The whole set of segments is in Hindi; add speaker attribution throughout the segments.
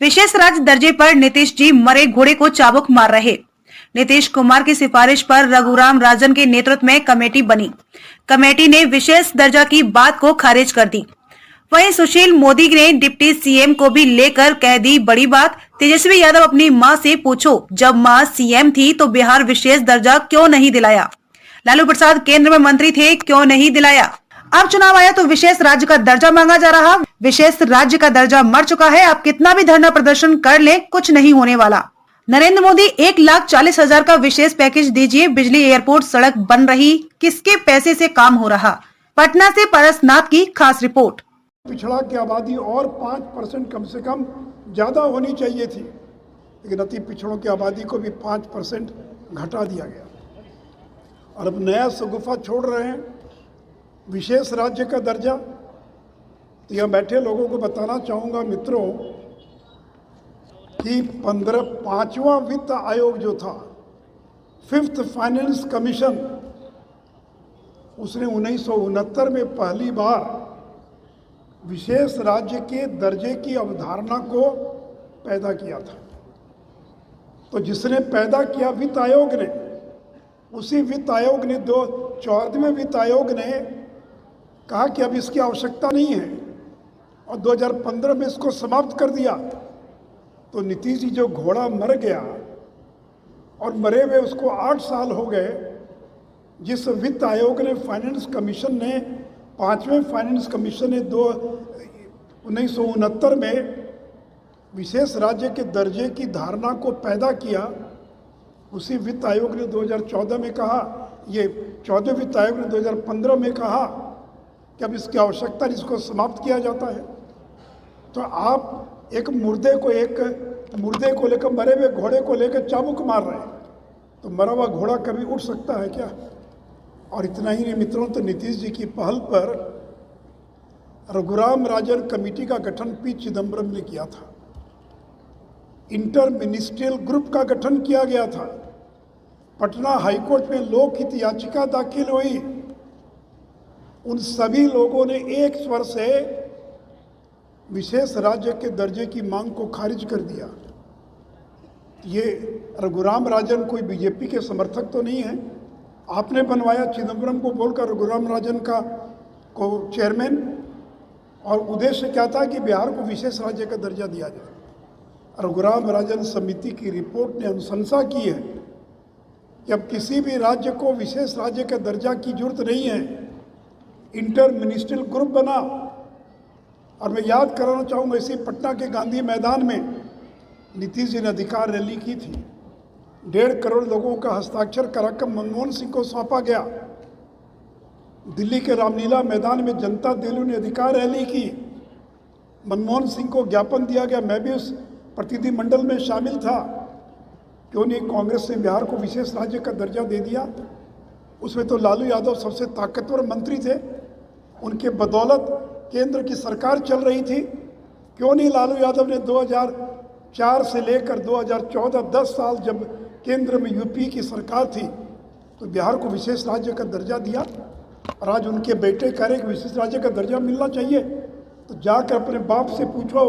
Speaker 1: विशेष राज्य दर्जे पर नीतीश जी मरे घोड़े को चाबुक मार रहे। नीतीश कुमार की सिफारिश पर रघुराम राजन के नेतृत्व में कमेटी बनी। कमेटी ने विशेष दर्जा की बात को खारिज कर दी। वहीं सुशील मोदी ने डिप्टी सीएम को भी लेकर कह दी बड़ी बात। तेजस्वी यादव अपनी मां से पूछो, जब मां सीएम थी तो बिहार विशेष दर्जा क्यों नहीं दिलाया? लालू प्रसाद केंद्र में मंत्री थे, क्यों नहीं दिलाया? अब चुनाव आया तो विशेष राज्य का दर्जा मांगा जा रहा। विशेष राज्य का दर्जा मर चुका है। आप कितना भी धरना प्रदर्शन कर लें, कुछ नहीं होने वाला। नरेंद्र मोदी 1,40,000 का विशेष पैकेज दीजिए। बिजली, एयरपोर्ट, सड़क बन रही, किसके पैसे से काम हो रहा? पटना से पारसनाथ की खास रिपोर्ट।
Speaker 2: पिछड़ा की आबादी और 5% कम से कम ज़्यादा होनी चाहिए थी, लेकिन अति पिछड़ों की आबादी को भी 5% घटा दिया गया। और अब नया शगुफा छोड़ रहे हैं, विशेष राज्य का दर्जा। तो यहाँ बैठे लोगों को बताना चाहूँगा मित्रों कि 5वां वित्त आयोग जो था, 5th फाइनेंस कमीशन, उसने 1969 में पहली बार विशेष राज्य के दर्जे की अवधारणा को पैदा किया था। तो जिसने पैदा किया वित्त आयोग ने, उसी वित्त आयोग ने 14वें वित्त आयोग ने कहा कि अब इसकी आवश्यकता नहीं है और 2015 में इसको समाप्त कर दिया। तो नीतीश जी जो घोड़ा मर गया और मरे हुए उसको 8 साल हो गए, जिस वित्त आयोग ने फाइनेंस कमीशन ने 5वें फाइनेंस कमीशन ने 1969 में विशेष राज्य के दर्जे की धारणा को पैदा किया, उसी वित्त आयोग ने 2014 में कहा, ये 14वें वित्त आयोग ने 2015 में कहा कि अब इसकी आवश्यकता, इसको समाप्त किया जाता है। तो आप एक मुर्दे को लेकर, मरे हुए घोड़े को लेकर चाबुक मार रहे हैं, तो मरा हुआ घोड़ा कभी उठ सकता है क्या? और इतना ही नहीं मित्रों, तो नीतीश जी की पहल पर रघुराम राजन कमेटी का गठन पी चिदम्बरम ने किया था। इंटर मिनिस्ट्रियल ग्रुप का गठन किया गया था। पटना हाईकोर्ट में लोकहित याचिका दाखिल हुई। उन सभी लोगों ने एक स्वर से विशेष राज्य के दर्जे की मांग को खारिज कर दिया। ये रघुराम राजन कोई बीजेपी के समर्थक तो नहीं है। आपने बनवाया चिदम्बरम को बोलकर रघुराम राजन को चेयरमैन, और उद्देश्य क्या था कि बिहार को विशेष राज्य का दर्जा दिया जाए। रघुराम राजन समिति की रिपोर्ट ने अनुशंसा की है कि अब किसी भी राज्य को विशेष राज्य का दर्जा की जरूरत नहीं है। इंटर मिनिस्ट्रियल ग्रुप बना। और मैं याद कराना चाहूँगा, इसी पटना के गांधी मैदान में नीतीश जी ने अधिकार रैली की थी। 1.5 करोड़ लोगों का हस्ताक्षर कराकर मनमोहन सिंह को सौंपा गया। दिल्ली के रामलीला मैदान में जनता दल ने अधिकार रैली की, मनमोहन सिंह को ज्ञापन दिया गया। मैं भी उस प्रतिनिधिमंडल में शामिल था। क्यों नहीं कांग्रेस ने बिहार को विशेष राज्य का दर्जा दे दिया? उसमें तो लालू यादव सबसे ताकतवर मंत्री थे, उनके बदौलत केंद्र की सरकार चल रही थी। क्यों नहीं लालू यादव ने 2004 से लेकर 2014 10 साल जब केंद्र में यूपी की सरकार थी तो बिहार को विशेष राज्य का दर्जा दिया? और आज उनके बेटे कह रहे कि विशेष राज्य का दर्जा मिलना चाहिए। तो जाकर अपने बाप से पूछो,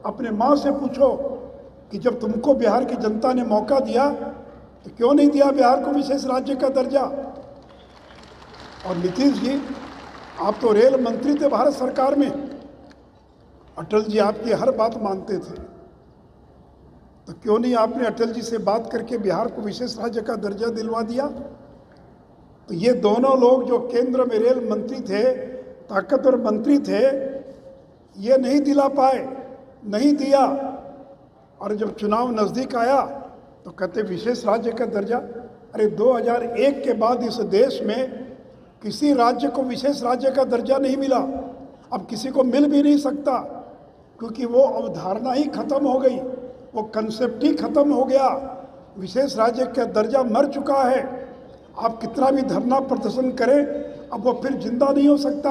Speaker 2: अपने माँ से पूछो कि जब तुमको बिहार की जनता ने मौका दिया तो क्यों नहीं दिया बिहार को विशेष राज्य का दर्जा? और नीतीश जी, आप तो रेल मंत्री थे भारत सरकार में। अटल जी आपकी हर बात मानते थे, तो क्यों नहीं आपने अटल जी से बात करके बिहार को विशेष राज्य का दर्जा दिलवा दिया? तो ये दोनों लोग जो केंद्र में रेल मंत्री थे, ताकतवर मंत्री थे, ये नहीं दिला पाए, नहीं दिया। और जब चुनाव नज़दीक आया तो कहते विशेष राज्य का दर्जा। अरे 2001 के बाद इस देश में किसी राज्य को विशेष राज्य का दर्जा नहीं मिला, अब किसी को मिल भी नहीं सकता, क्योंकि वो अवधारणा ही खत्म हो गई, वो कंसेप्ट ही खत्म हो गया। विशेष राज्य का दर्जा मर चुका है। आप कितना भी धरना प्रदर्शन करें, अब वो फिर जिंदा नहीं हो सकता।